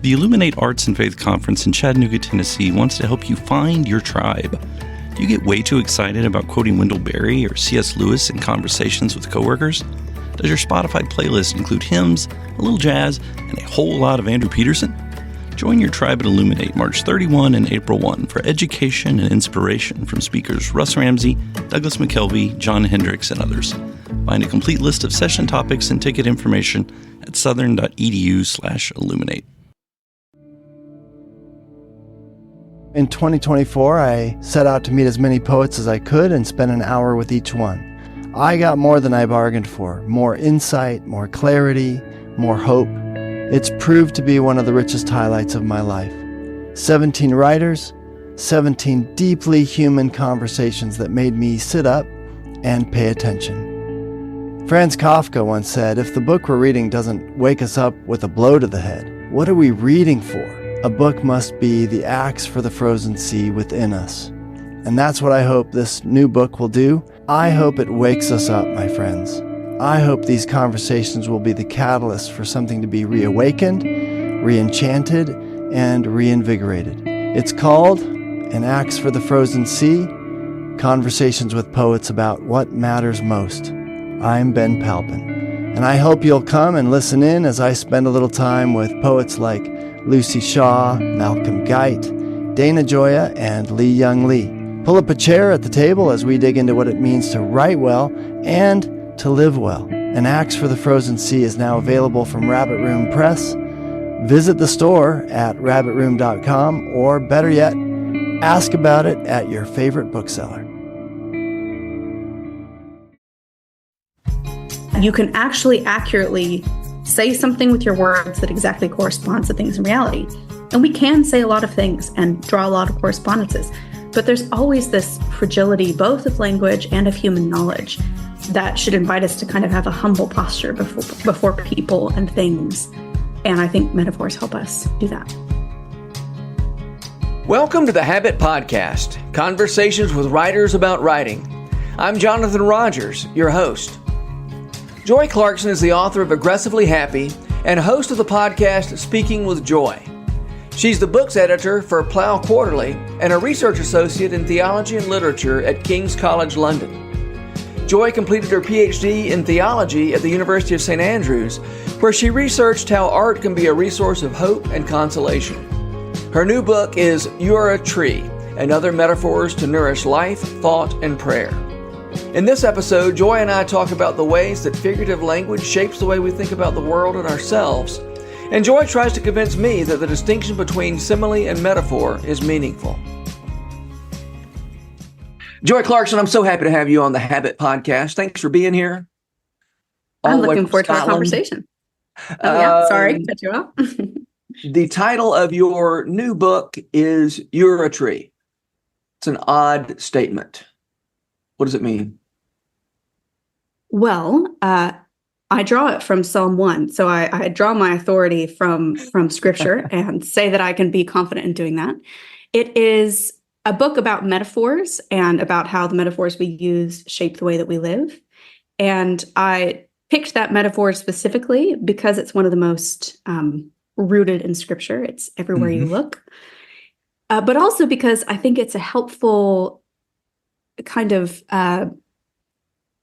The Illuminate Arts and Faith Conference in Chattanooga, Tennessee wants to help you find your tribe. Do you get way too excited about quoting Wendell Berry or C.S. Lewis in conversations with coworkers? Does your Spotify playlist include hymns, a little jazz, and a whole lot of Andrew Peterson? Join your tribe at Illuminate March 31 and April 1 for education and inspiration from speakers Russ Ramsey, Douglas McKelvey, John Hendricks, and others. Find a complete list of session topics and ticket information at southern.edu/illuminate. In 2024, I set out to meet as many poets as I could and spend an hour with each one. I got more than I bargained for, more insight, more clarity, more hope. It's proved to be one of the richest highlights of my life. 17 writers, 17 deeply human conversations that made me sit up and pay attention. Franz Kafka once said, if the book we're reading doesn't wake us up with a blow to the head, what are we reading for? A book must be the axe for the frozen sea within us. And that's what I hope this new book will do. I hope it wakes us up, my friends. I hope these conversations will be the catalyst for something to be reawakened, re-enchanted, and reinvigorated. It's called An Axe for the Frozen Sea, Conversations with Poets About What Matters Most. I'm Ben Palpin, and I hope you'll come and listen in as I spend a little time with poets like Lucy Shaw, Malcolm Guite, Dana Gioia, and Lee Young Lee. Pull up a chair at the table as we dig into what it means to write well and to live well. An Axe for the Frozen Sea is now available from Rabbit Room Press. Visit the store at rabbitroom.com, or better yet, ask about it at your favorite bookseller. You can actually accurately say something with your words that exactly corresponds to things in reality. And we can say a lot of things and draw a lot of correspondences, but there's always this fragility, both of language and of human knowledge, that should invite us to kind of have a humble posture before people and things. And I think metaphors help us do that. Welcome to the Habit Podcast, conversations with writers about writing. I'm Jonathan Rogers, your host. Joy Clarkson is the author of Aggressively Happy and host of the podcast Speaking with Joy. She's the books editor for Plough Quarterly and a research associate in theology and literature at King's College London. Joy completed her PhD in theology at the University of St. Andrews, where she researched how art can be a resource of hope and consolation. Her new book is You Are a Tree and Other Metaphors to Nourish Life, Thought, and Prayer. In this episode, Joy and I talk about the ways that figurative language shapes the way we think about the world and ourselves. And Joy tries to convince me that the distinction between simile and metaphor is meaningful. Joy Clarkson, I'm so happy to have you on the Habit Podcast. Thanks for being here. I'm looking forward to our conversation. Oh, yeah. Sorry, cut you off. The title of your new book is You're a Tree. It's an odd statement. What does it mean? Well, I draw it from Psalm 1. So I draw my authority from Scripture and say that I can be confident in doing that. It is a book about metaphors and about how the metaphors we use shape the way that we live. And I picked that metaphor specifically because it's one of the most rooted in Scripture. It's everywhere you look. But also because I think it's a helpful kind of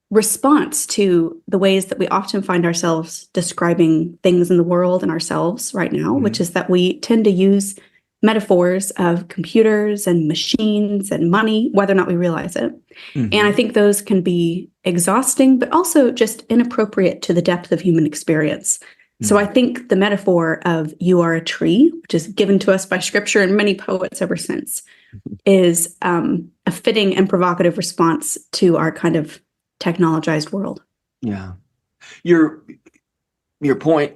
response to the ways that we often find ourselves describing things in the world and ourselves right now, which is that we tend to use metaphors of computers and machines and money, whether or not we realize it. And I think those can be exhausting, but also just inappropriate to the depth of human experience. So I think the metaphor of you are a tree, which is given to us by Scripture and many poets ever since, is a fitting and provocative response to our kind of technologized world. Yeah. Your point,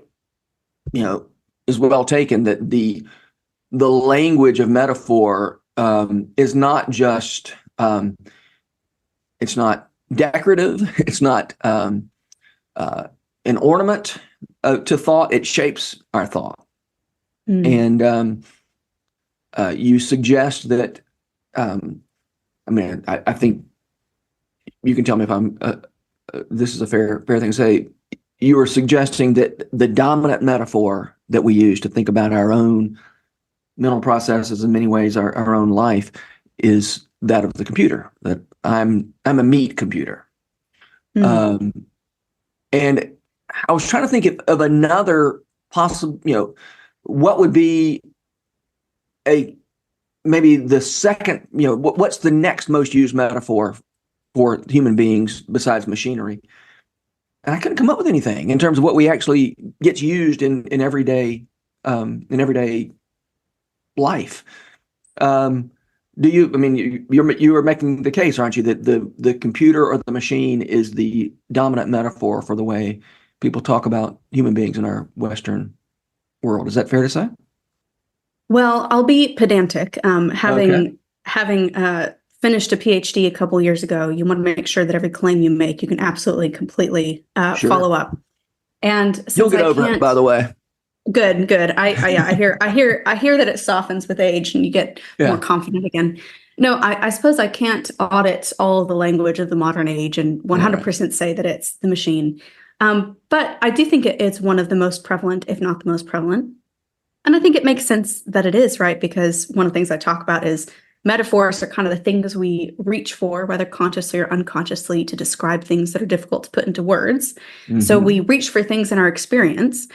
is well taken, that the language of metaphor is not just, it's not decorative, it's not an ornament to thought, it shapes our thought. And you suggest that, I think you can tell me if I'm, this is a fair thing to say. You are suggesting that the dominant metaphor that we use to think about our own mental processes, in many ways, our own life, is that of the computer. That I'm a meat computer. And I was trying to think of another possible, what would be maybe the second, what's the next most used metaphor for human beings besides machinery? And I couldn't come up with anything in terms of what we actually gets used in everyday life. You were making the case, aren't you, that the computer or the machine is the dominant metaphor for the way people talk about human beings in our Western world. Is that fair to say? Well, I'll be pedantic. Having finished a PhD a couple years ago, you want to make sure that every claim you make, you can absolutely, completely follow up. And since you'll get over it, by the way. Good. I hear that it softens with age, and you get more confident again. No, I suppose I can't audit all of the language of the modern age and 100% say that it's the machine. But I do think it's one of the most prevalent, if not the most prevalent. And I think it makes sense that it is, right? Because one of the things I talk about is metaphors are kind of the things we reach for, whether consciously or unconsciously, to describe things that are difficult to put into words. So we reach for things in our experience.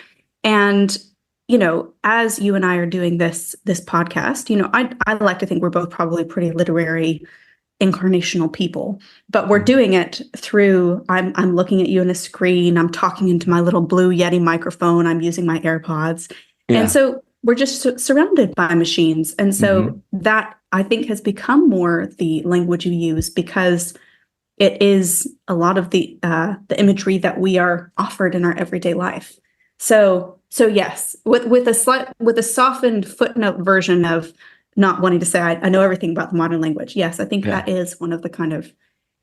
And, as you and I are doing this podcast, I like to think we're both probably pretty literary, incarnational people, but we're doing it through, I'm looking at you on a screen, I'm talking into my little blue Yeti microphone, I'm using my AirPods. Yeah. And so we're just surrounded by machines. And so that, I think, has become more the language you use, because it is a lot of the imagery that we are offered in our everyday life. So yes, with a softened footnote version of not wanting to say I know everything about the modern language. Yes, I think that is one of the kind of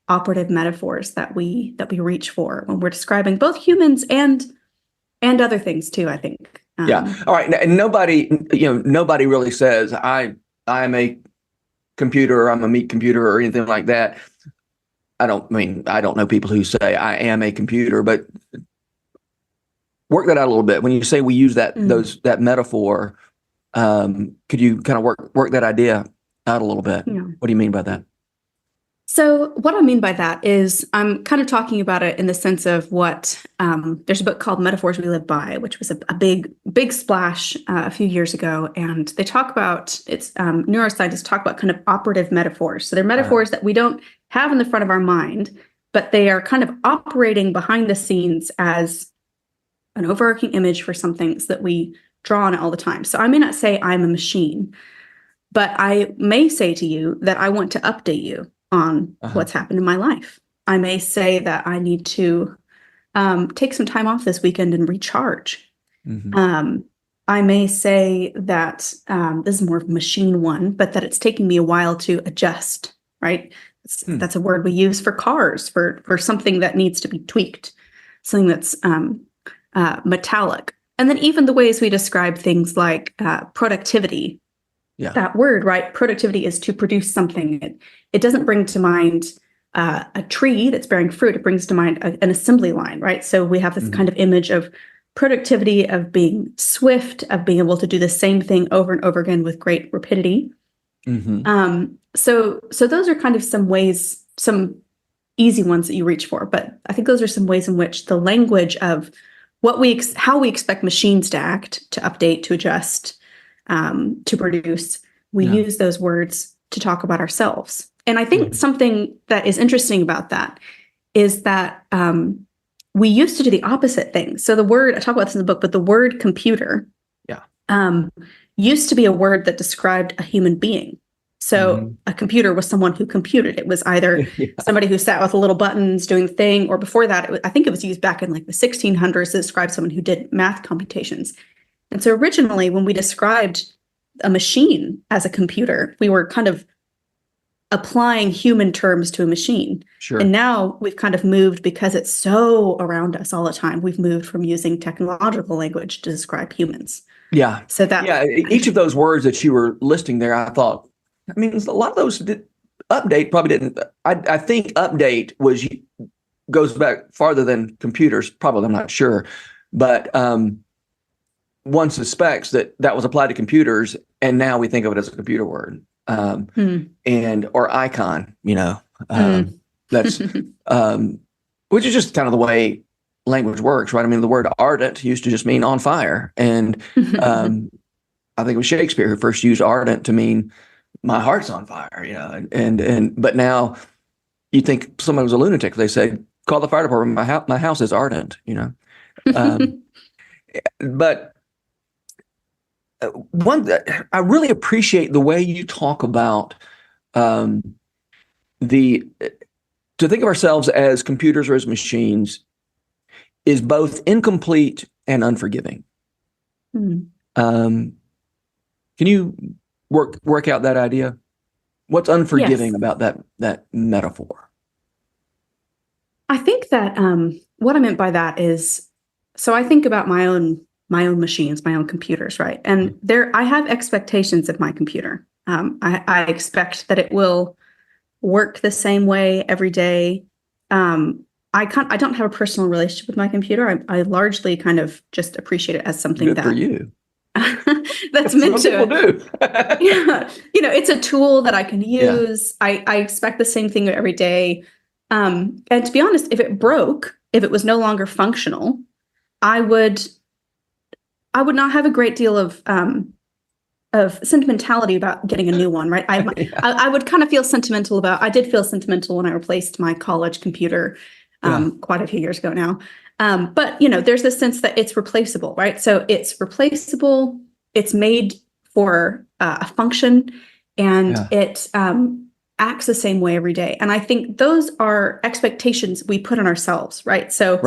operative metaphors that we reach for when we're describing both humans and other things too, I think. All right. And nobody really says I'm a computer, or I'm a meat computer, or anything like that. I don't know people who say I am a computer, but work that out a little bit. When you say we use that metaphor, could you kind of work that idea out a little bit? Yeah. What do you mean by that? So what I mean by that is I'm kind of talking about it in the sense of what there's a book called Metaphors We Live By, which was a big splash a few years ago. And they talk about, neuroscientists talk about kind of operative metaphors. So they're metaphors that we don't have in the front of our mind, but they are kind of operating behind the scenes as an overarching image for some things that we draw on all the time. So I may not say I'm a machine, but I may say to you that I want to update you on what's happened in my life. I may say that I need to take some time off this weekend and recharge. I may say that this is more of a machine one, but that it's taking me a while to adjust, right? That's a word we use for cars, for something that needs to be tweaked, something that's metallic. And then even the ways we describe things like productivity. Yeah. That word, right? Productivity is to produce something. It doesn't bring to mind a tree that's bearing fruit. It brings to mind an assembly line, right? So we have this kind of image of productivity, of being swift, of being able to do the same thing over and over again with great rapidity. So those are kind of some ways, some easy ones that you reach for. But I think those are some ways in which the language of how we expect machines to act, to update, to adjust, to produce, we use those words to talk about ourselves. And I think something that is interesting about that is that we used to do the opposite thing. So the word, I talk about this in the book, but the word computer used to be a word that described a human being. So a computer was someone who computed. It was either somebody who sat with little buttons doing the thing, or before that, I think it was used back in like the 1600s to describe someone who did math computations. And so originally, when we described a machine as a computer, we were kind of applying human terms to a machine. Sure. And now we've kind of moved, because it's so around us all the time, we've moved from using technological language to describe humans. Yeah. So each of those words that you were listing there, I thought, a lot of those update probably didn't. I think update goes back farther than computers. Probably, I'm not sure, but one suspects that was applied to computers, and now we think of it as a computer word, and or icon. That's which is just kind of the way language works, right? I mean, the word ardent used to just mean on fire, and I think it was Shakespeare who first used ardent to mean my heart's on fire, and but now you think somebody was a lunatic. They say, call the fire department. My house is ardent. But I really appreciate the way you talk about to think of ourselves as computers or as machines is both incomplete and unforgiving. Can you work out that idea? What's unforgiving about that metaphor? I think that what I meant by that is, so I think about my own machines, my own computers, right? And I have expectations of my computer. I expect that it will work the same way every day. I don't have a personal relationship with my computer. I largely kind of just appreciate it as something Good for you. that's meant to. Some people do. It's a tool that I can use. Yeah. I expect the same thing every day. And to be honest, if it broke, if it was no longer functional, I would not have a great deal of sentimentality about getting a new one, right? I would kind of feel sentimental I did feel sentimental when I replaced my college computer quite a few years ago now. But there's this sense that it's replaceable, right? So it's replaceable, it's made for a function, and it acts the same way every day. And I think those are expectations we put on ourselves, right? So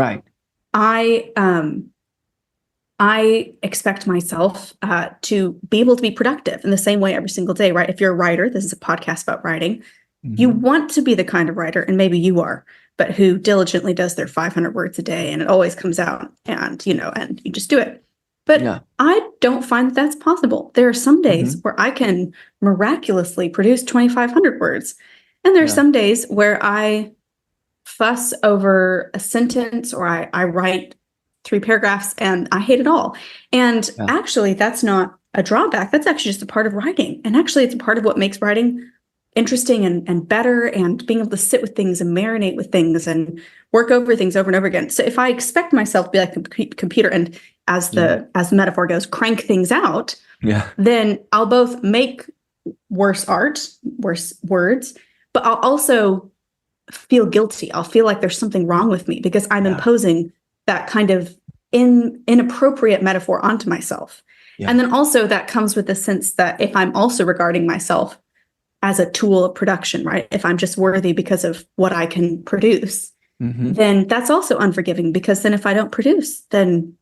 I expect myself to be able to be productive in the same way every single day, right? If you're a writer, this is a podcast about writing. You want to be the kind of writer, and maybe you are, but who diligently does their 500 words a day, and it always comes out, and and you just do it. But I don't find that that's possible. There are some days where I can miraculously produce 2,500 words, and there are some days where I fuss over a sentence, or I write 3 paragraphs and I hate it all. And actually, that's not a drawback. That's actually just a part of writing. And actually, it's a part of what makes writing interesting and better, and being able to sit with things and marinate with things and work over things over and over again. So if I expect myself to be like a computer and, as the metaphor goes, crank things out, then I'll both make worse art, worse words, but I'll also feel guilty. I'll feel like there's something wrong with me because I'm imposing that kind of inappropriate metaphor onto myself. And then also that comes with the sense that if I'm also regarding myself as a tool of production, right? If I'm just worthy because of what I can produce, then that's also unforgiving, because then if I don't produce, then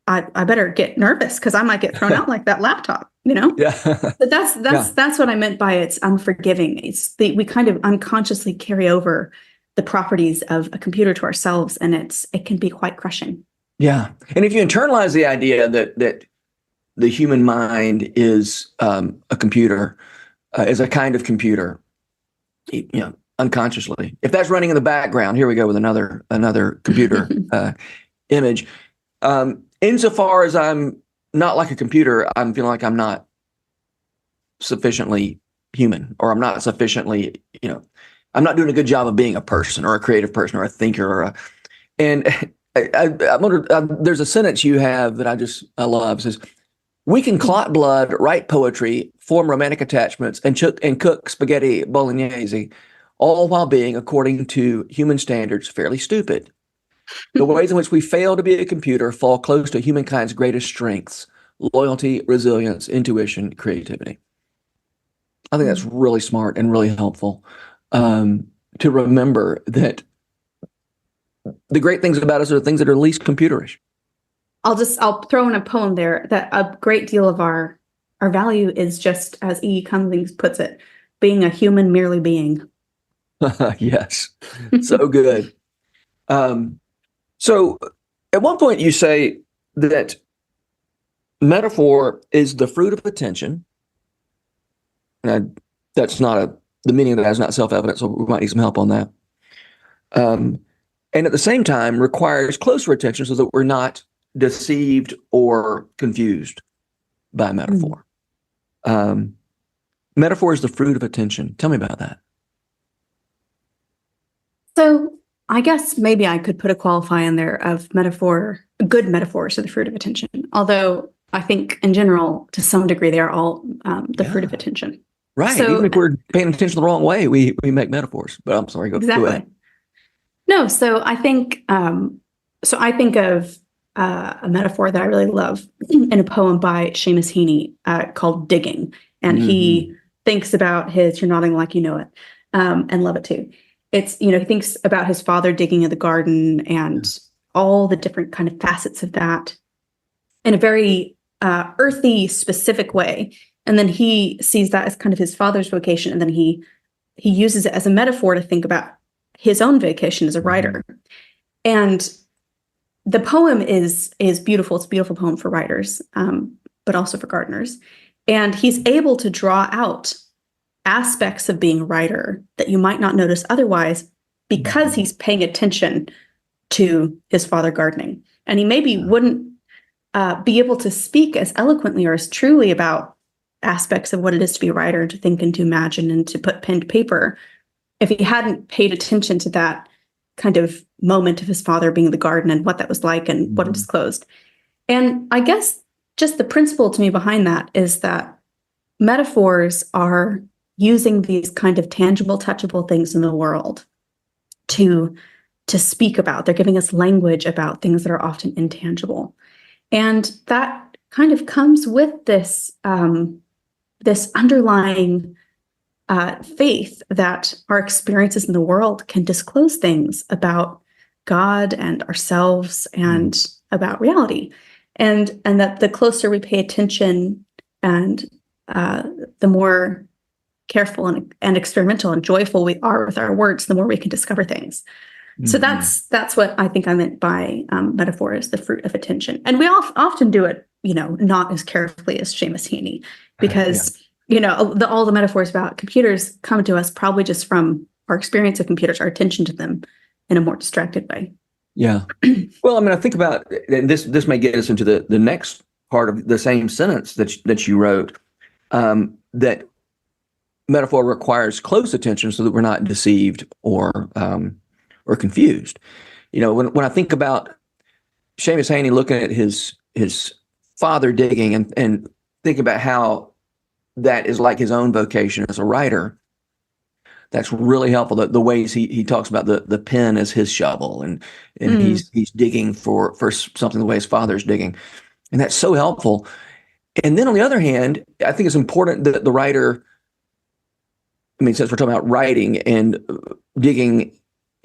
I better get nervous because I might get thrown out like that laptop, But that's what I meant by it's unforgiving. We kind of unconsciously carry over the properties of a computer to ourselves, and it can be quite crushing. Yeah. And if you internalize the idea that the human mind is a computer, is a kind of computer, unconsciously, if that's running in the background, here we go with another computer image. Insofar as I'm not like a computer, I'm feeling like I'm not sufficiently human, or I'm not sufficiently, I'm not doing a good job of being a person, or a creative person, or a thinker, and I wonder, there's a sentence you have that I love. It says, "We can clot blood, write poetry, form romantic attachments, and cook spaghetti bolognese, all while being, according to human standards, fairly stupid. The ways in which we fail to be a computer fall close to humankind's greatest strengths: loyalty, resilience, intuition, creativity." I think that's really smart and really helpful to remember that the great things about us are the things that are least computerish. I'll throw in a poem there that a great deal of our value is just, as E. Cummings puts it, being a human merely being. Yes, so good. So at one point you say that metaphor is the fruit of attention. And that's not the meaning of that is not self-evident, so we might need some help on that. And at the same time requires closer attention so that we're not deceived or confused by metaphor. Metaphor is the fruit of attention. Tell me about that. So I guess maybe I could put a qualifier in there of metaphor, good metaphors are the fruit of attention. Although I think in general, to some degree, they are all the fruit of attention. Right. So, even if we're paying attention the wrong way, we make metaphors. But I'm sorry, go ahead. No, so I think of a metaphor that I really love in a poem by Seamus Heaney called Digging. And he thinks about his, you're nodding like you know it, and love it too. It's, he thinks about his father digging in the garden and all the different kind of facets of that in a very earthy, specific way. And then he sees that as kind of his father's vocation. And then he uses it as a metaphor to think about his own vocation as a writer. And the poem is beautiful. It's a beautiful poem for writers, but also for gardeners. And he's able to draw out aspects of being a writer that you might not notice otherwise because he's paying attention to his father gardening. And he maybe wouldn't be able to speak as eloquently or as truly about aspects of what it is to be a writer, to think and to imagine and to put pen to paper if he hadn't paid attention to that kind of moment of his father being in the garden and what that was like and what it disclosed. And I guess just the principle to me behind that is that metaphors are using these kind of tangible, touchable things in the world to speak about. They're giving us language about things that are often intangible. And that kind of comes with this this underlying faith that our experiences in the world can disclose things about God and ourselves and about reality. And that the closer we pay attention and the more careful and experimental and joyful we are with our words, the more we can discover things. So that's what I think I meant by metaphor is the fruit of attention. And we often do it, not as carefully as Seamus Heaney, because all the metaphors about computers come to us probably just from our experience of computers, our attention to them in a more distracted way. Yeah. Well, I think about, and this may get us into the next part of the same sentence that you wrote, that metaphor requires close attention so that we're not deceived or confused. When I think about Seamus Heaney looking at his father digging and think about how that is like his own vocation as a writer, that's really helpful. The ways he talks about the pen as his shovel and he's digging for something the way his father's digging. And that's so helpful. And then on the other hand, I think it's important that the writer, since we're talking about writing and digging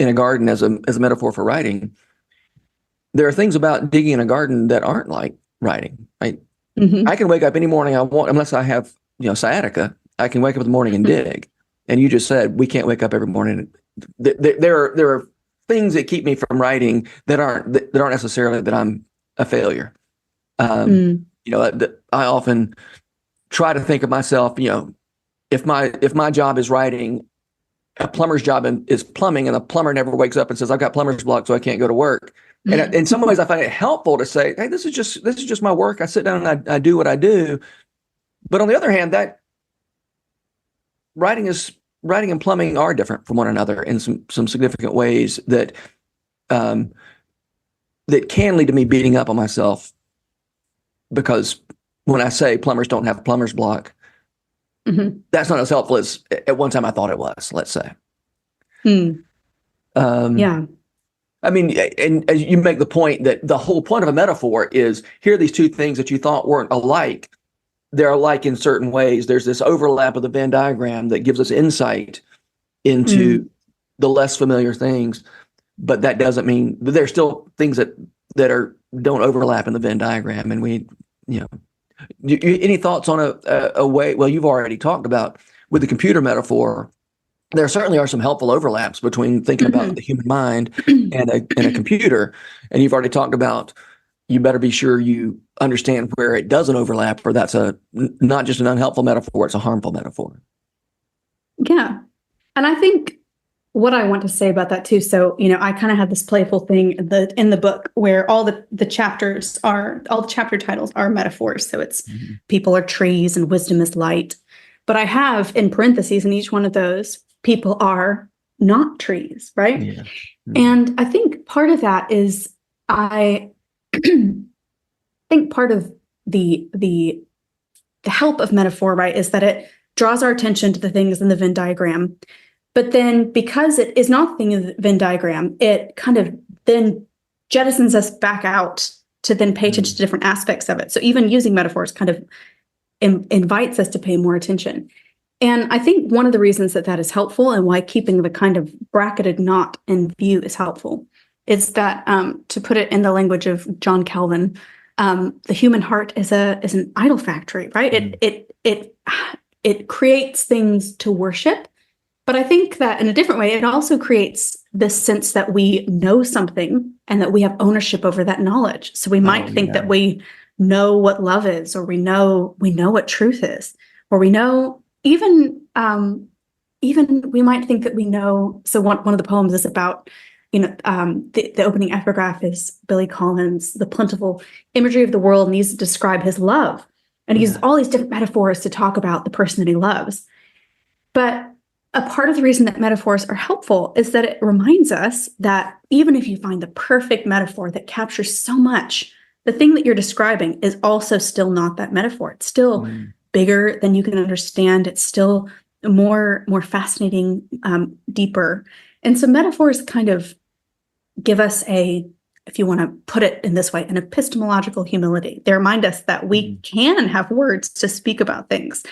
in a garden as a metaphor for writing, there are things about digging in a garden that aren't like writing, right? I can wake up any morning I want, unless I have, sciatica, I can wake up in the morning and dig. And you just said, we can't wake up every morning. There are things that keep me from writing that aren't necessarily that I'm a failure. I often try to think of myself, if my job is writing, a plumber's job is plumbing, and the plumber never wakes up and says, I've got plumber's block, so I can't go to work. And in some ways I find it helpful to say, hey, this is just my work. I sit down and I do what I do. But on the other hand, that writing and plumbing are different from one another in some significant ways that can lead to me beating up on myself, because when I say plumbers don't have plumber's block, that's not as helpful as at one time I thought it was, let's say. Yeah. And as you make the point that the whole point of a metaphor is, here are these two things that you thought weren't alike. They're alike in certain ways. There's this overlap of the Venn diagram that gives us insight into the less familiar things, but that doesn't mean that there's still things that don't overlap in the Venn diagram. And we, any thoughts on a way? Well, you've already talked about with the computer metaphor. There certainly are some helpful overlaps between thinking about the human mind and a computer. And you've already talked about, you better be sure you understand where it doesn't overlap, or that's not just an unhelpful metaphor, it's a harmful metaphor. Yeah. And I think what I want to say about that too. So, I kind of have this playful thing in the book where all the chapter titles are metaphors. So it's people are trees and wisdom is light. But I have in parentheses in each one of those, people are not trees, right? Yeah. And I think part of that is I think part of the help of metaphor, right, is that it draws our attention to the things in the Venn diagram. But then because it is not the thing in the Venn diagram, it kind of then jettisons us back out to then pay attention to different aspects of it. So even using metaphors kind of invites us to pay more attention. And I think one of the reasons that is helpful and why keeping the kind of bracketed knot in view is helpful is that, to put it in the language of John Calvin, the human heart is an idol factory, right? It creates things to worship. But I think that in a different way, it also creates this sense that we know something and that we have ownership over that knowledge. So we might think that we know what love is, or we know what truth is, or we know even we might think that we know. So one of the poems is about, the opening epigraph is Billy Collins, the plentiful imagery of the world needs to describe his love. And he uses all these different metaphors to talk about the person that he loves. But a part of the reason that metaphors are helpful is that it reminds us that even if you find the perfect metaphor that captures so much, the thing that you're describing is also still not that metaphor. It's still bigger than you can understand. It's still more fascinating, deeper. And so metaphors kind of give us if you want to put it in this way, an epistemological humility. They remind us that we can have words to speak about things,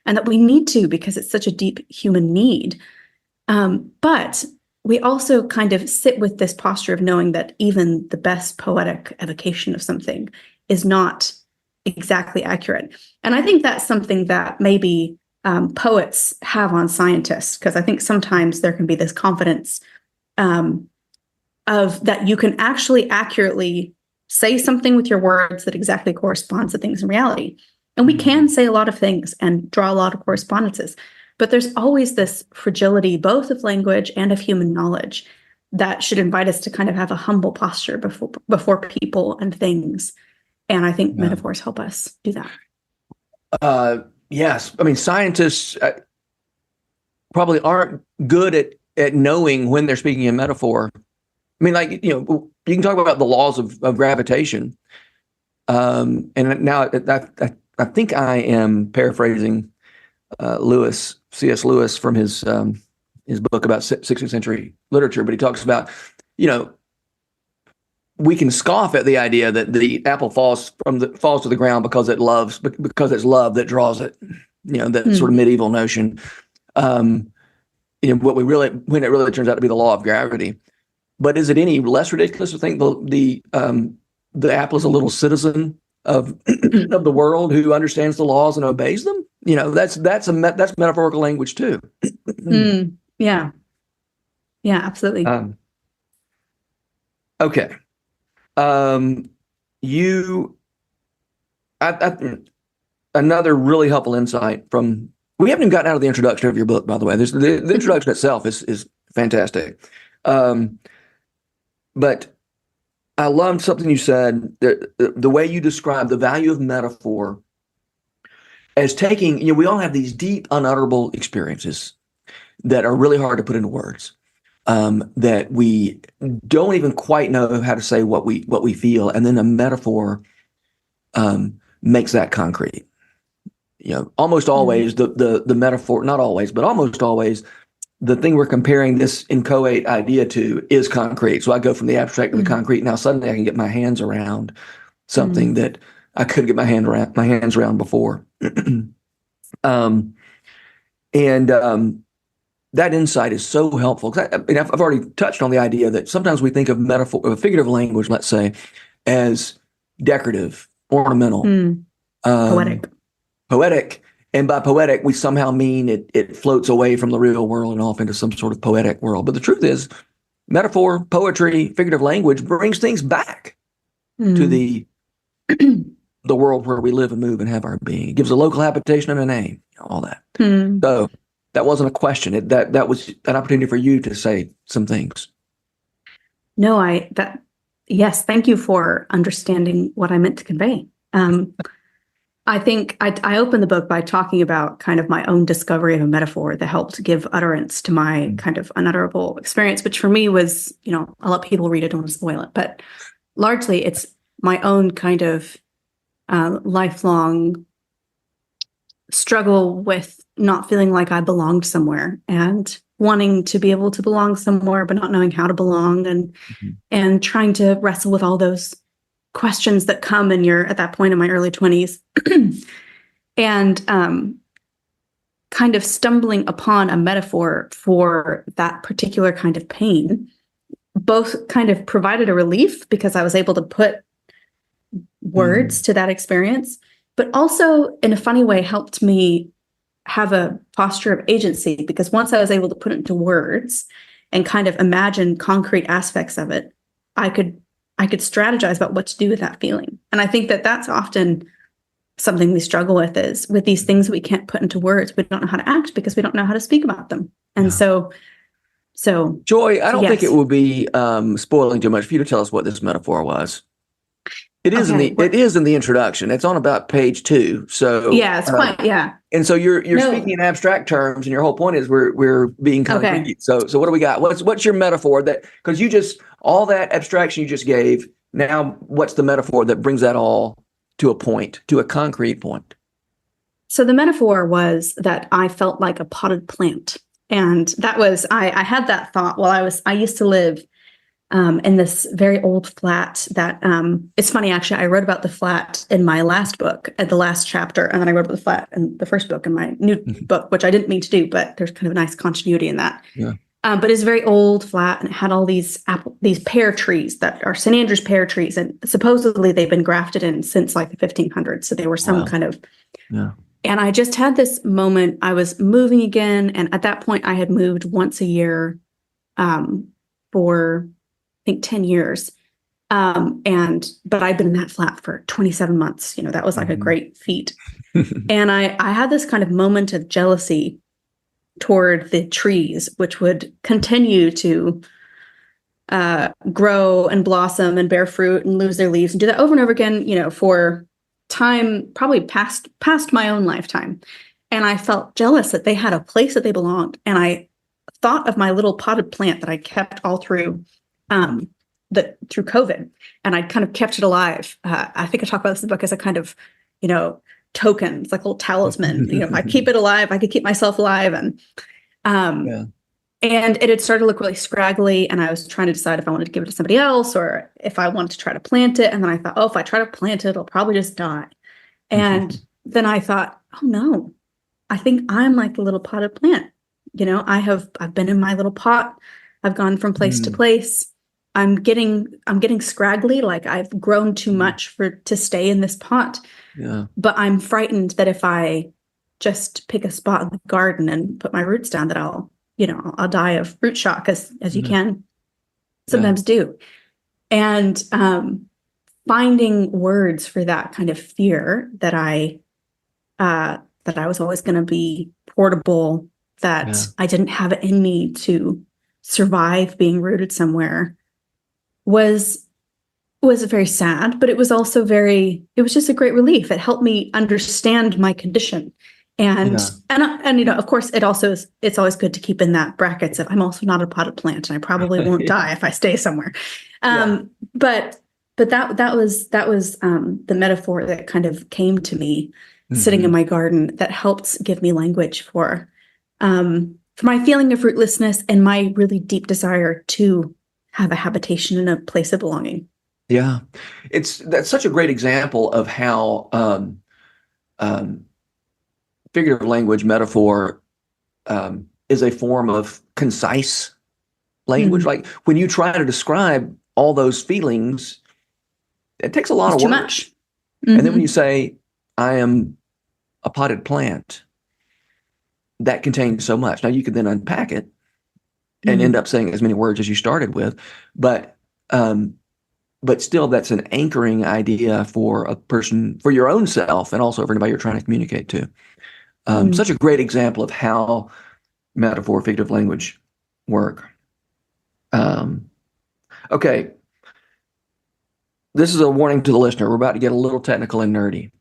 and that we need to because it's such a deep human need. But we also kind of sit with this posture of knowing that even the best poetic evocation of something is not exactly accurate. And I think that's something that maybe poets have on scientists, because I think sometimes there can be this confidence of that you can actually accurately say something with your words that exactly corresponds to things in reality. And we can say a lot of things and draw a lot of correspondences, but there's always this fragility, both of language and of human knowledge, that should invite us to kind of have a humble posture before people and things. And I think metaphors help us do that. Yes. I mean, scientists probably aren't good at knowing when they're speaking in metaphor. I mean, you can talk about the laws of gravitation. And now I think I am paraphrasing C.S. Lewis from his book about 16th century literature, but he talks about, we can scoff at the idea that the apple falls to the ground because it's love that draws it, that sort of medieval notion. When it really turns out to be the law of gravity. But is it any less ridiculous to think the apple is a little citizen of the world who understands the laws and obeys them? That's metaphorical language too. Yeah, absolutely. Okay. Another really helpful insight from. We haven't even gotten out of the introduction of your book, by the way. The introduction itself is fantastic. But I loved something you said, the way you described the value of metaphor as taking, we all have these deep, unutterable experiences that are really hard to put into words, that we don't even quite know how to say what we feel. And then a metaphor makes that concrete. Almost always the metaphor, not always, but almost always, the thing we're comparing this inchoate idea to is concrete. So I go from the abstract to the concrete. Now suddenly I can get my hands around something that I couldn't get my hands around before. That insight is so helpful. I've already touched on the idea that sometimes we think of metaphor, of figurative language, let's say, as decorative, ornamental, poetic. And by poetic, we somehow mean it floats away from the real world and off into some sort of poetic world. But the truth is, metaphor, poetry, figurative language brings things back to the world where we live and move and have our being. It gives a local habitation and a name, all that. So that wasn't a question. That was an opportunity for you to say some things. No, yes, thank you for understanding what I meant to convey. I think I opened the book by talking about kind of my own discovery of a metaphor that helped give utterance to my kind of unutterable experience, which for me was, I'll let people read it, don't want to spoil it, but largely it's my own kind of lifelong struggle with not feeling like I belonged somewhere and wanting to be able to belong somewhere, but not knowing how to belong, and trying to wrestle with all those questions that come in at that point in my early 20s, and kind of stumbling upon a metaphor for that particular kind of pain, both kind of provided a relief because I was able to put words to that experience, but also in a funny way helped me have a posture of agency, because once I was able to put it into words and kind of imagine concrete aspects of it, I could strategize about what to do with that feeling. And I think that that's often something we struggle with, is with these things that we can't put into words. We don't know how to act because we don't know how to speak about them. And so Joy, I don't yes. think it would be spoiling too much for you to tell us what this metaphor was. It is it is in the introduction. It's on about page 2. So yeah, it's quite And so you're speaking in abstract terms, and your whole point is we're being concrete. Okay. So what do we got? What's your metaphor because you just all that abstraction you just gave. Now, what's the metaphor that brings that all to a concrete point? So the metaphor was that I felt like a potted plant, and that was I had that thought while I used to live in this very old flat that it's funny, actually, I wrote about the flat in my last book at the last chapter, and then I wrote about the flat in the first book in my new book, which I didn't mean to do, but there's kind of a nice continuity in that. Yeah. But it's a very old flat, and it had all these pear trees that are St. Andrews pear trees, and supposedly they've been grafted in since like the 1500s, so they were some kind of. Yeah. And I just had this moment. I was moving again, and at that point, I had moved once a year for I think 10 years. But I'd been in that flat for 27 months. That was like a great feat. And I had this kind of moment of jealousy toward the trees, which would continue to grow and blossom and bear fruit and lose their leaves and do that over and over again, for time probably past my own lifetime. And I felt jealous that they had a place that they belonged. And I thought of my little potted plant that I kept all through through COVID, and I'd kind of kept it alive. I think I talk about this in the book as a kind of, token. It's like a little talisman. If I keep it alive, I could keep myself alive. And it had started to look really scraggly, and I was trying to decide if I wanted to give it to somebody else or if I wanted to try to plant it. And then I thought, if I try to plant it, it'll probably just die. And then I thought, oh no, I think I'm like the little potted plant. I've been in my little pot. I've gone from place to place. I'm getting scraggly, like I've grown too much to stay in this pot. Yeah. But I'm frightened that if I just pick a spot in the garden and put my roots down, that I'll die of root shock, as you can sometimes do. And finding words for that kind of fear that I was always going to be portable, that I didn't have it in me to survive being rooted somewhere, was very sad, but it was also it was just a great relief. It helped me understand my condition. And of course it's always good to keep in that brackets of I'm also not a potted plant, and I probably won't die if I stay somewhere. But that was the metaphor that kind of came to me sitting in my garden, that helped give me language for my feeling of rootlessness and my really deep desire to have a habitation and a place of belonging. Yeah, that's such a great example of how figurative language, metaphor, is a form of concise language. Like when you try to describe all those feelings, it takes a lot of work. Too much. And then when you say, I am a potted plant, that contains so much. Now you could then unpack it and end up saying as many words as you started with, but still that's an anchoring idea for a person, for your own self, and also for anybody you're trying to communicate to. Such a great example of how metaphor, figurative language work. Okay. This is a warning to the listener. We're about to get a little technical and nerdy.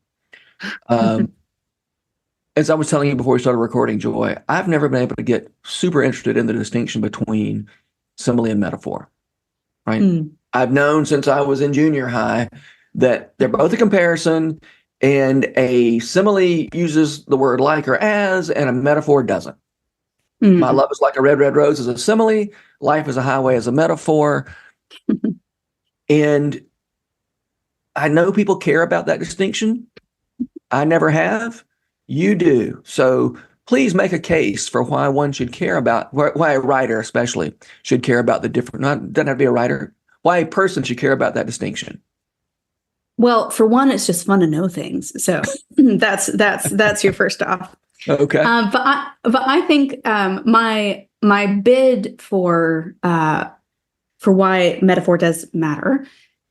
As I was telling you before we started recording, Joy, I've never been able to get super interested in the distinction between simile and metaphor, right? I've known since I was in junior high that they're both a comparison, and a simile uses the word like or as, and a metaphor doesn't. My love is like a red, red rose is a simile. Life is a highway is a metaphor. And I know people care about that distinction. I never have. You do. So please make a case for why one should care about, why a writer especially should care about the different, doesn't have to be a writer, why a person should care about that distinction. Well, for one, it's just fun to know things. So that's your first off. Okay. But I think my bid for why metaphor does matter,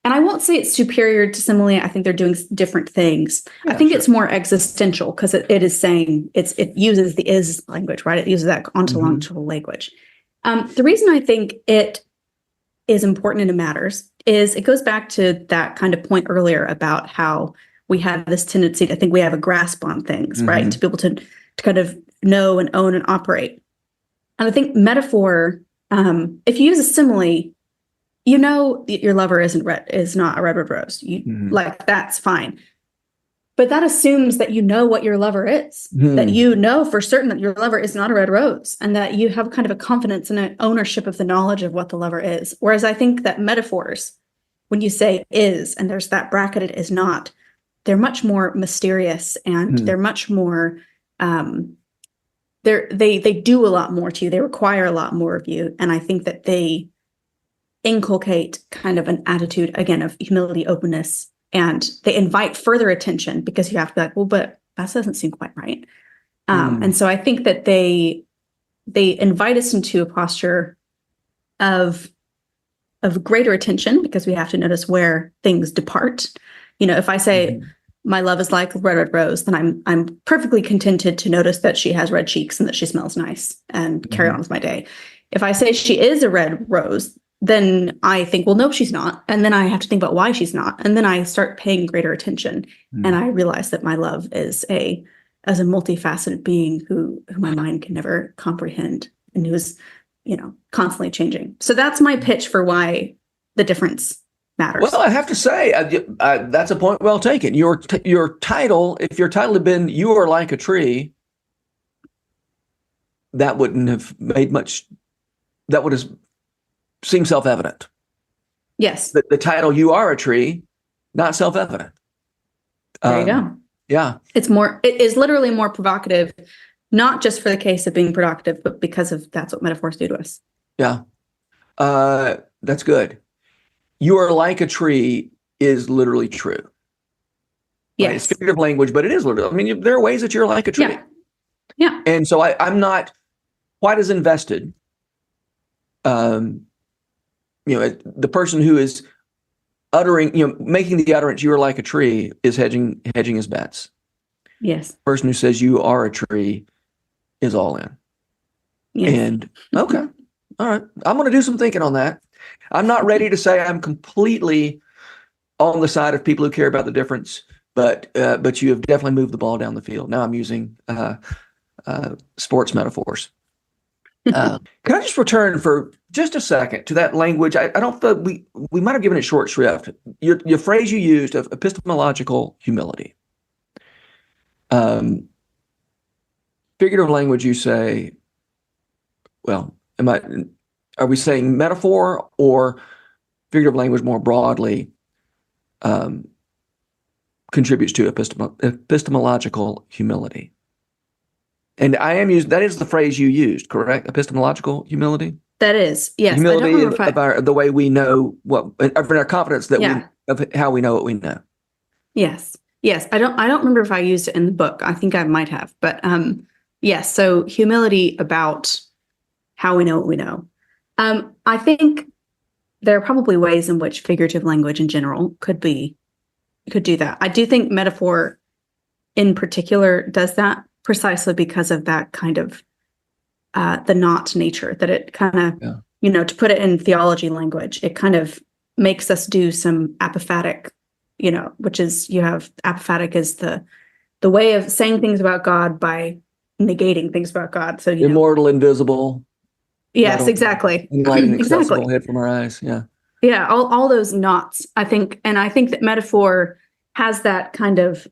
and I won't say it's superior to simile. I think they're doing different things. Yeah, I think sure. it's more existential because it is saying it uses the is language, right? It uses that ontological language. The reason I think it is important and it matters is it goes back to that kind of point earlier about how we have this tendency to think we have a grasp on things, right? To be able to kind of know and own and operate. And I think metaphor, if you use a simile, you know your lover is not a red, red rose. Like, that's fine. But that assumes that you know what your lover is, that you know for certain that your lover is not a red rose, and that you have kind of a confidence and an ownership of the knowledge of what the lover is. Whereas I think that metaphors, when you say is, and there's that bracketed is not, they're much more mysterious, and they're much more, they do a lot more to you. They require a lot more of you. And I think that they inculcate kind of an attitude, again, of humility, openness, and they invite further attention because you have to be like, well, but that doesn't seem quite right. And so I think that they invite us into a posture of greater attention because we have to notice where things depart. You know, if I say my love is like red, red rose, then I'm perfectly contented to notice that she has red cheeks and that she smells nice and carry on with my day. If I say she is a red rose, then I think, well, no, she's not. And then I have to think about why she's not. And then I start paying greater attention. And I realize that my love is a multifaceted being who my mind can never comprehend and who is, constantly changing. So that's my pitch for why the difference matters. Well, I have to say, that's a point well taken. Your title, if your title had been "You Are Like a Tree," that wouldn't have made much. That would have seemed self-evident. Yes. The title "You Are a Tree," not self-evident. There you go. Yeah. It is literally more provocative, not just for the case of being productive, but because of that's what metaphors do to us. Yeah. That's good. You are like a tree is literally true. Yes. Right? It's figurative language, but it is literal. I mean, there are ways that you're like a tree. Yeah. And so I'm not quite as invested. The person who is uttering, making the utterance, "You are like a tree," is hedging his bets. Yes. The person who says "You are a tree" is all in. Yes. And okay. All right. I'm going to do some thinking on that. I'm not ready to say I'm completely on the side of people who care about the difference, but you have definitely moved the ball down the field. Now I'm using sports metaphors. Can I just return for just a second to that language? I don't feel we might have given it short shrift. Your phrase you used of epistemological humility. Figurative language, you say, well, are we saying metaphor or figurative language more broadly contributes to epistemological humility? And that is the phrase you used, correct? Epistemological humility? That is, yes. Humility of the way we know of our confidence of how we know what we know. Yes. Yes. I don't remember if I used it in the book. I think I might have, but yes. So humility about how we know what we know. I think there are probably ways in which figurative language in general could do that. I do think metaphor in particular does that precisely because of that kind of the not nature, that it kind of, to put it in theology language, it kind of makes us do some apophatic, which is, you have apophatic is the way of saying things about God by negating things about God. So, immortal, invisible. Yes, exactly. Light and accessible, Exactly. hid from our eyes. Yeah. Yeah. All those knots, I think. And I think that metaphor has that kind of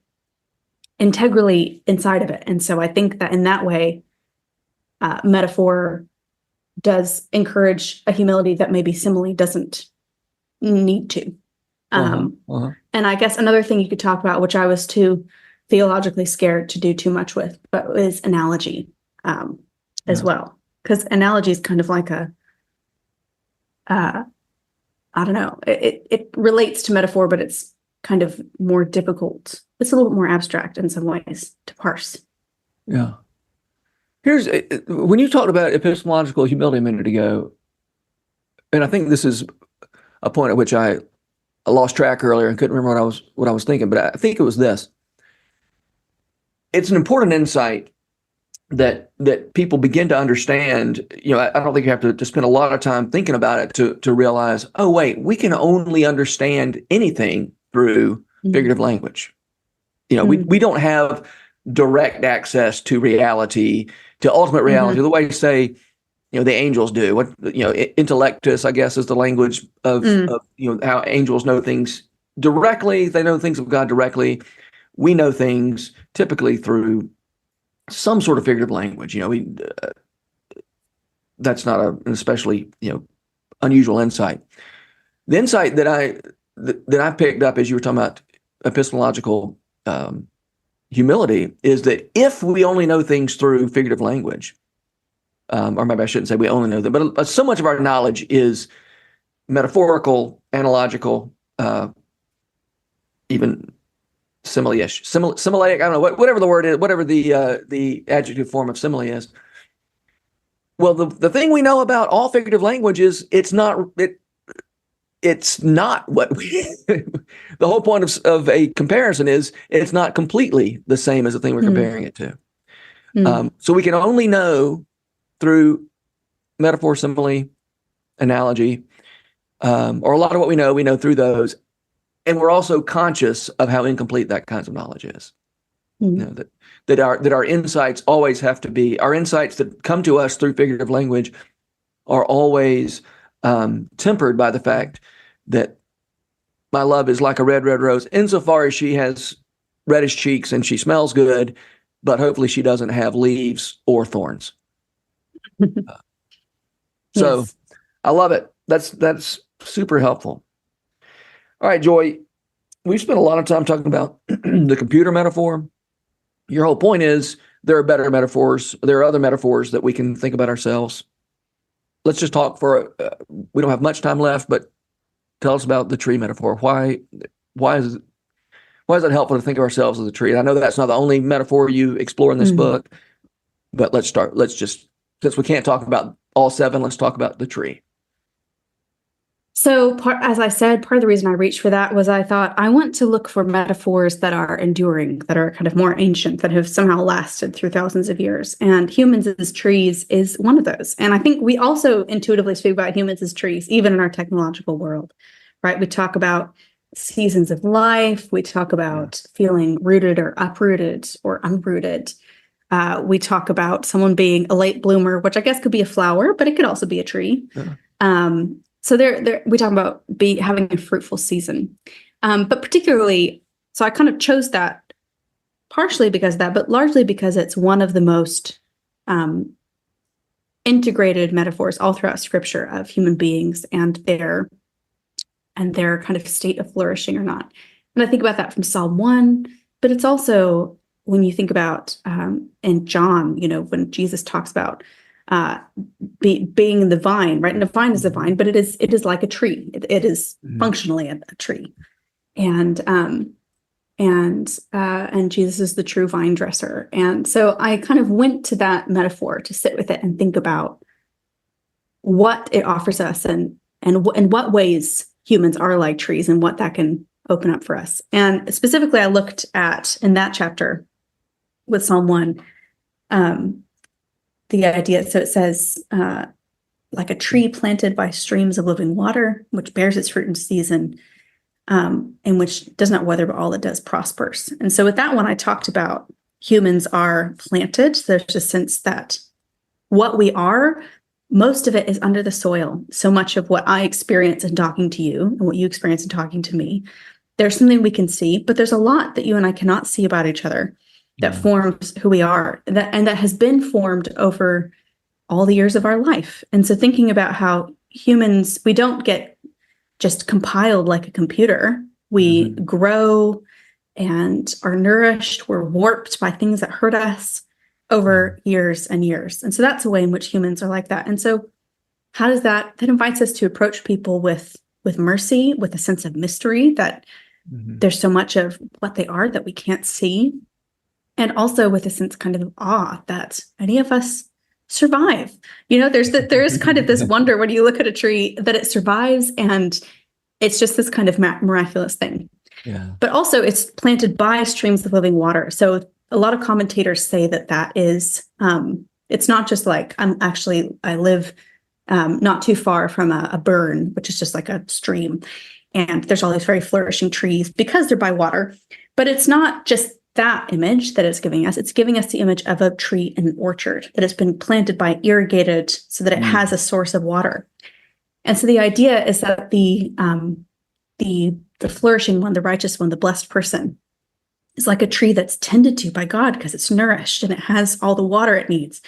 integrally inside of it. And so I think that in that way, metaphor does encourage a humility that maybe simile doesn't need to. And I guess another thing you could talk about, which I was too theologically scared to do too much with, but is analogy as well. Because analogy is kind of like I don't know, it relates to metaphor, but it's kind of more difficult. It's a little bit more abstract in some ways to parse. Yeah. When you talked about epistemological humility a minute ago, and I think this is a point at which I lost track earlier and couldn't remember what I was thinking, but I think it was this. It's an important insight that people begin to understand. I don't think you have to spend a lot of time thinking about it to realize, oh, wait, we can only understand anything through figurative language. We don't have direct access to reality, to ultimate reality, the way, say, the angels do. Intellectus, I guess, is the language of how angels know things directly. They know things of God directly. We know things typically through some sort of figurative language. That's not an especially unusual insight. The insight that I picked up as you were talking about epistemological humility is that if we only know things through figurative language, or maybe I shouldn't say we only know them, but so much of our knowledge is metaphorical, analogical, even simile-ish, simileic. I don't know, whatever the word is, whatever the adjective form of simile is. Well, the thing we know about all figurative language is it's not what we. The whole point of a comparison is it's not completely the same as the thing we're comparing it to. So we can only know through metaphor, simile, analogy, or a lot of what we know through those. And we're also conscious of how incomplete that kinds of knowledge is. That our insights always have to be, our insights that come to us through figurative language are always tempered by the fact that my love is like a red, red rose, insofar as she has reddish cheeks and she smells good, but hopefully she doesn't have leaves or thorns. So yes. I love it. That's super helpful. All right, Joy, we've spent a lot of time talking about the computer metaphor. Your whole point is there are better metaphors. There are other metaphors that we can think about ourselves. Let's just talk we don't have much time left, but tell us about the tree metaphor. Why is it helpful to think of ourselves as a tree? And I know that's not the only metaphor you explore in this book, but let's start. Since we can't talk about all 7, let's talk about the tree. So as I said, part of the reason I reached for that was I thought I want to look for metaphors that are enduring, that are kind of more ancient, that have somehow lasted through thousands of years. And humans as trees is one of those. And I think we also intuitively speak about humans as trees, even in our technological world, right? We talk about seasons of life. We talk about feeling rooted or uprooted or unrooted. We talk about someone being a late bloomer, which I guess could be a flower, but it could also be a tree. Yeah. So we talk about having a fruitful season, but particularly, so I kind of chose that partially because of that, but largely because it's one of the most integrated metaphors all throughout Scripture of human beings and their kind of state of flourishing or not. And I think about that from Psalm 1, but it's also when you think about in John, when Jesus talks about being the vine, right? And a vine is a vine, but it is like a tree. It is functionally a tree, and Jesus is the true vine dresser. And so I kind of went to that metaphor to sit with it and think about what it offers us and what ways humans are like trees and what that can open up for us. And specifically, I looked at in that chapter with Psalm 1. the idea. So it says, like a tree planted by streams of living water, which bears its fruit in season, and which does not wither, but all it does prospers. And so with that one, I talked about humans are planted. There's a sense that what we are, most of it is under the soil. So much of what I experience in talking to you and what you experience in talking to me, there's something we can see, but there's a lot that you and I cannot see about each other that forms who we are, and that has been formed over all the years of our life. And so thinking about how humans, we don't get just compiled like a computer. We grow and are nourished. We're warped by things that hurt us over years and years. And so that's a way in which humans are like that. And so how does that invites us to approach people with mercy, with a sense of mystery, that there's so much of what they are that we can't see. And also with a sense kind of awe that any of us survive. There is kind of this wonder when you look at a tree that it survives, and it's just this kind of miraculous thing. Yeah. But also it's planted by streams of living water. So a lot of commentators say that is, it's not just like, I live not too far from a burn, which is just like a stream. And there's all these very flourishing trees because they're by water. But it's not just that image that it's giving us. It's giving us the image of a tree in an orchard that has been planted by irrigated so that it has a source of water. And so the idea is that the flourishing one, the righteous one, the blessed person is like a tree that's tended to by God because it's nourished and it has all the water it needs.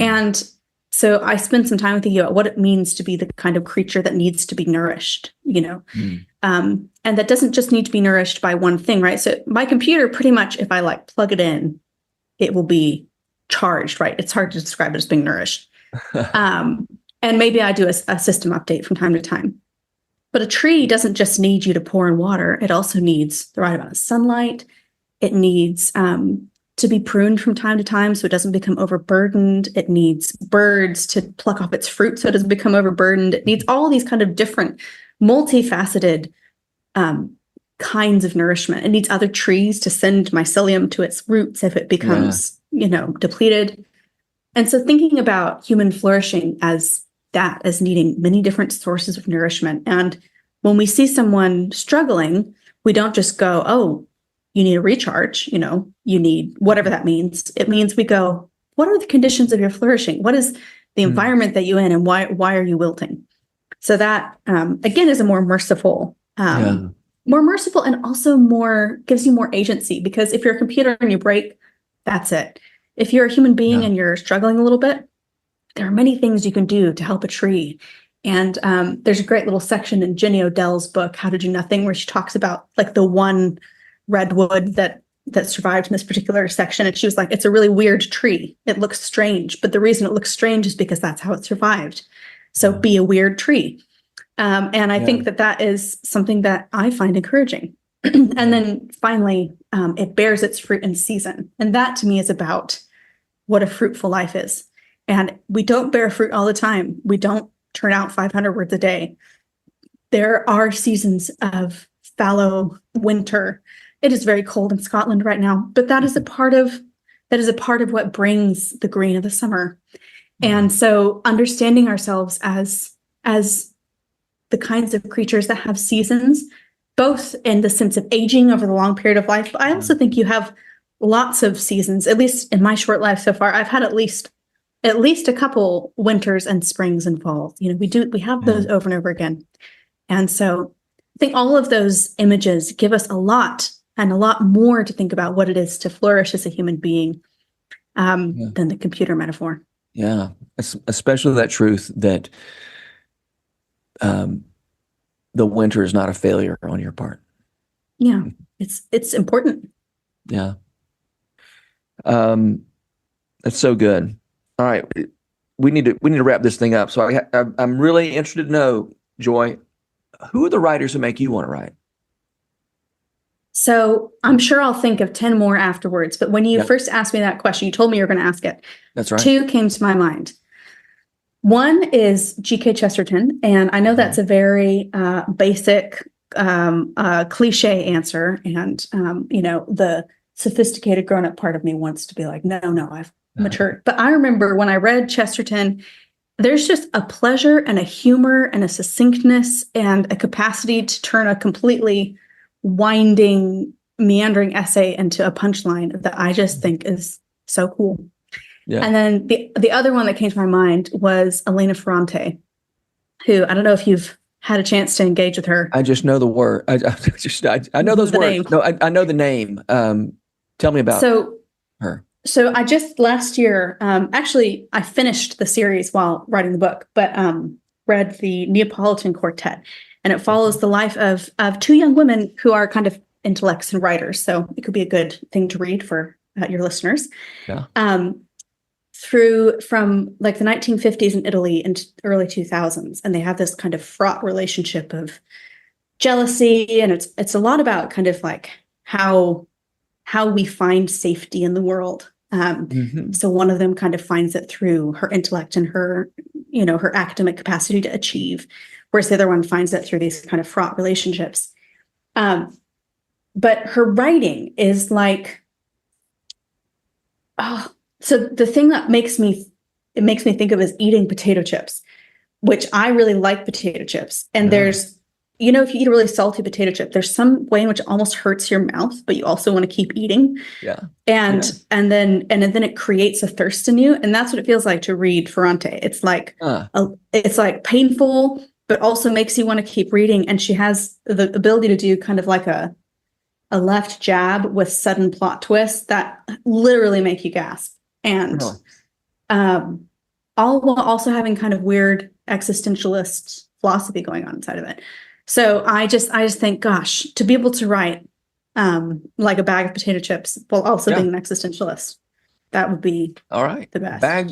And so I spent some time with you about what it means to be the kind of creature that needs to be nourished, and that doesn't just need to be nourished by one thing, right? So my computer, pretty much, if I plug it in, it will be charged, right? It's hard to describe it as being nourished. And maybe I do a system update from time to time. But a tree doesn't just need you to pour in water. It also needs the right amount of sunlight. It needs to be pruned from time to time so it doesn't become overburdened. It needs birds to pluck off its fruit so it doesn't become overburdened. It needs all these kind of different, multifaceted kinds of nourishment. It needs other trees to send mycelium to its roots if it becomes, depleted. And so thinking about human flourishing as needing many different sources of nourishment. And when we see someone struggling, we don't just go, oh, you need a recharge, you need whatever that means. It means we go, what are the conditions of your flourishing? What is the environment that you're in, and why are you wilting? So that, again, is a more merciful and also gives you more agency, because if you're a computer and you break, that's it. If you're a human being and you're struggling a little bit, there are many things you can do to help a tree. And there's a great little section in Jenny Odell's book, How to Do Nothing, where she talks about the one redwood that survived in this particular section. And she was like, it's a really weird tree. It looks strange, but the reason it looks strange is because that's how it survived. So be a weird tree. And I think that is something that I find encouraging. And then finally, it bears its fruit in season. And that to me is about what a fruitful life is. And we don't bear fruit all the time. We don't turn out 500 words a day. There are seasons of fallow winter. It is very cold in Scotland right now, but that is a part of what brings the green of the summer. And so understanding ourselves as the kinds of creatures that have seasons, both in the sense of aging over the long period of life, but I also think you have lots of seasons. At least in my short life so far, I've had at least a couple winters and springs and falls. We have those over and over again. And so I think all of those images give us a lot more to think about what it is to flourish as a human being than the computer metaphor. Yeah, especially that truth that the winter is not a failure on your part. Yeah, it's important. Yeah. That's so good. All right, we need to wrap this thing up. So I'm really interested to know, Joy, who are the writers who make you want to write? So I'm sure I'll think of 10 more afterwards. But when you first asked me that question, you told me you were going to ask it. That's right. 2 came to my mind. One is G.K. Chesterton. And I know that's a very basic cliche answer. And, the sophisticated grown-up part of me wants to be like, no, matured. But I remember when I read Chesterton, there's just a pleasure and a humor and a succinctness and a capacity to turn a completely winding, meandering essay into a punchline that I just think is so cool. Yeah. And then the other one that came to my mind was Elena Ferrante, who I don't know if you've had a chance to engage with her. I just know the word. I know those The words. name. No, I know the name. Tell me about her. So I just last year, actually, I finished the series while writing the book, but read the Neapolitan Quartet, and it follows the life of two young women who are kind of intellects and writers. So it could be a good thing to read for your listeners. Yeah. From like the 1950s in Italy and early 2000s, and they have this kind of fraught relationship of jealousy, and it's a lot about kind of like how we find safety in the world. So one of them kind of finds it through her intellect and her academic capacity to achieve, whereas the other one finds it through these kind of fraught relationships. But her writing is like, so the thing that makes me think of is eating potato chips, which I really like potato chips. And there's, if you eat a really salty potato chip, there's some way in which it almost hurts your mouth, but you also want to keep eating. Yeah. And then it creates a thirst in you. And that's what it feels like to read Ferrante. It's like, it's like painful, but also makes you want to keep reading. And she has the ability to do kind of like a left jab with sudden plot twists that literally make you gasp. And all while also having kind of weird existentialist philosophy going on inside of it. So I just think, gosh, to be able to write like a bag of potato chips while also being an existentialist, that would be all right. The best. Bag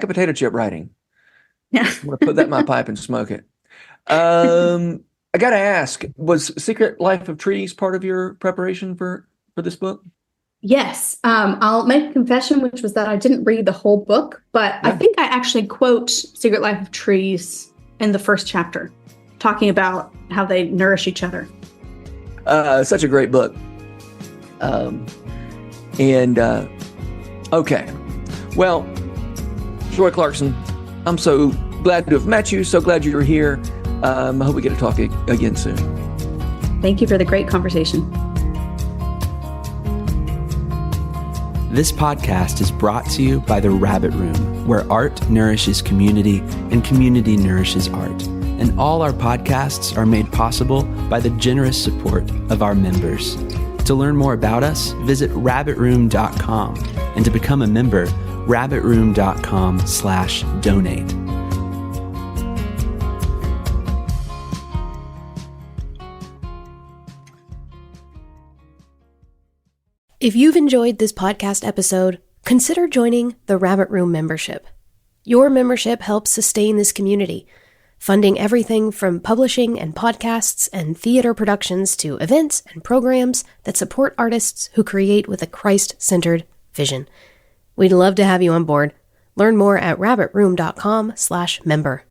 of potato chip writing. Yeah. I'm going to put that in my pipe and smoke it. I got to ask, was Secret Life of Trees part of your preparation for this book? Yes. I'll make a confession, which was that I didn't read the whole book, but I think I actually quote Secret Life of Trees in the first chapter, talking about how they nourish each other. Such a great book. Okay. Well, Joy Clarkson, I'm so glad to have met you. So glad you're here. I hope we get to talk again soon. Thank you for the great conversation. This podcast is brought to you by The Rabbit Room, where art nourishes community and community nourishes art. And all our podcasts are made possible by the generous support of our members. To learn more about us, visit rabbitroom.com. And to become a member, rabbitroom.com/donate. If you've enjoyed this podcast episode, consider joining the Rabbit Room membership. Your membership helps sustain this community, funding everything from publishing and podcasts and theater productions to events and programs that support artists who create with a Christ-centered vision. We'd love to have you on board. Learn more at rabbitroom.com/member.